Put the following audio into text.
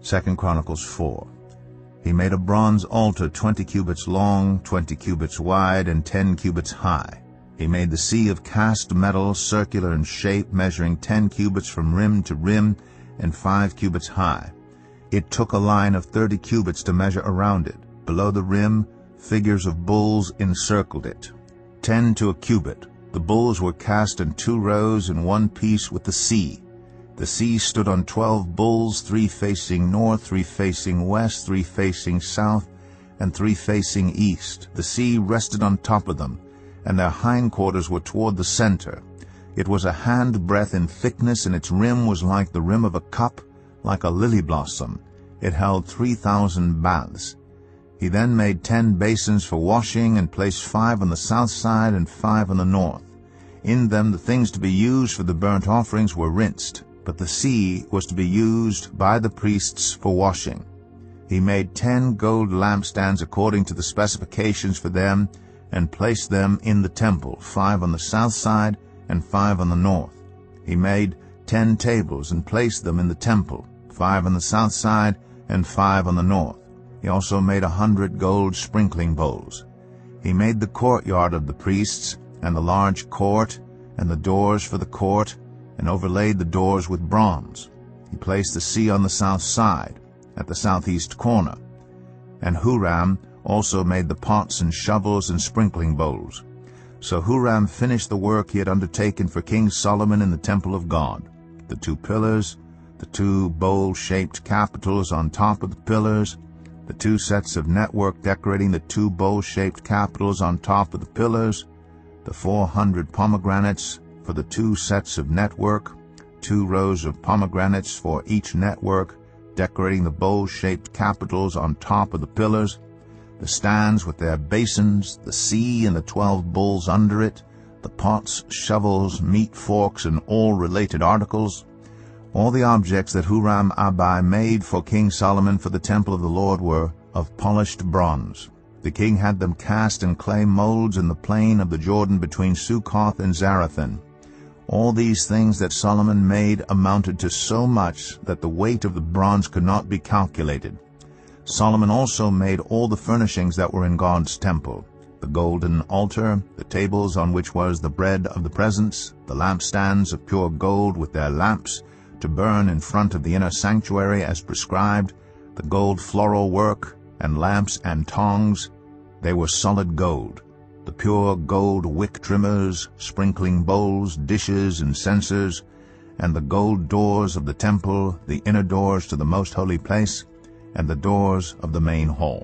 2 Chronicles 4. He made a bronze altar 20 cubits long, 20 cubits wide, and 10 cubits high. He made the sea of cast metal, circular in shape, measuring 10 cubits from rim to rim, and 5 cubits high. It took a line of 30 cubits to measure around it. Below the rim, figures of bulls encircled it, 10 to a cubit. The bulls were cast in 2 rows in one piece with the sea. The sea stood on 12 bulls, 3 facing north, 3 facing west, 3 facing south, and 3 facing east. The sea rested on top of them, and their hindquarters were toward the center. It was a handbreadth in thickness, and its rim was like the rim of a cup, like a lily blossom. It held 3,000 baths. He then made 10 basins for washing, and placed 5 on the south side and 5 on the north. In them the things to be used for the burnt offerings were rinsed, but the sea was to be used by the priests for washing. He made 10 gold lampstands according to the specifications for them, and placed them in the temple, 5 on the south side and 5 on the north. He made 10 tables and placed them in the temple, 5 on the south side and 5 on the north. He also made 100 gold sprinkling bowls. He made the courtyard of the priests, and the large court, and the doors for the court, and overlaid the doors with bronze. He placed the sea on the south side, at the southeast corner. And Huram also made the pots and shovels and sprinkling bowls. So Huram finished the work he had undertaken for King Solomon in the temple of God. The 2 pillars, the 2 bowl-shaped capitals on top of the pillars, the 2 sets of network decorating the 2 bowl-shaped capitals on top of the pillars, the 400 pomegranates for the 2 sets of network, 2 rows of pomegranates for each network, decorating the bowl-shaped capitals on top of the pillars, the stands with their basins, the sea and the 12 bulls under it, the pots, shovels, meat forks, and all related articles. All the objects that Huram-Abi made for King Solomon for the temple of the Lord were of polished bronze. The king had them cast in clay molds in the plain of the Jordan between Succoth and Zarethan. All these things that Solomon made amounted to so much that the weight of the bronze could not be calculated. Solomon also made all the furnishings that were in God's temple: the golden altar, the tables on which was the bread of the presence, the lampstands of pure gold with their lamps to burn in front of the inner sanctuary as prescribed, the gold floral work, and lamps and tongs. They were solid gold. The pure gold wick trimmers, sprinkling bowls, dishes, and censers, and the gold doors of the temple, the inner doors to the most holy place, and the doors of the main hall.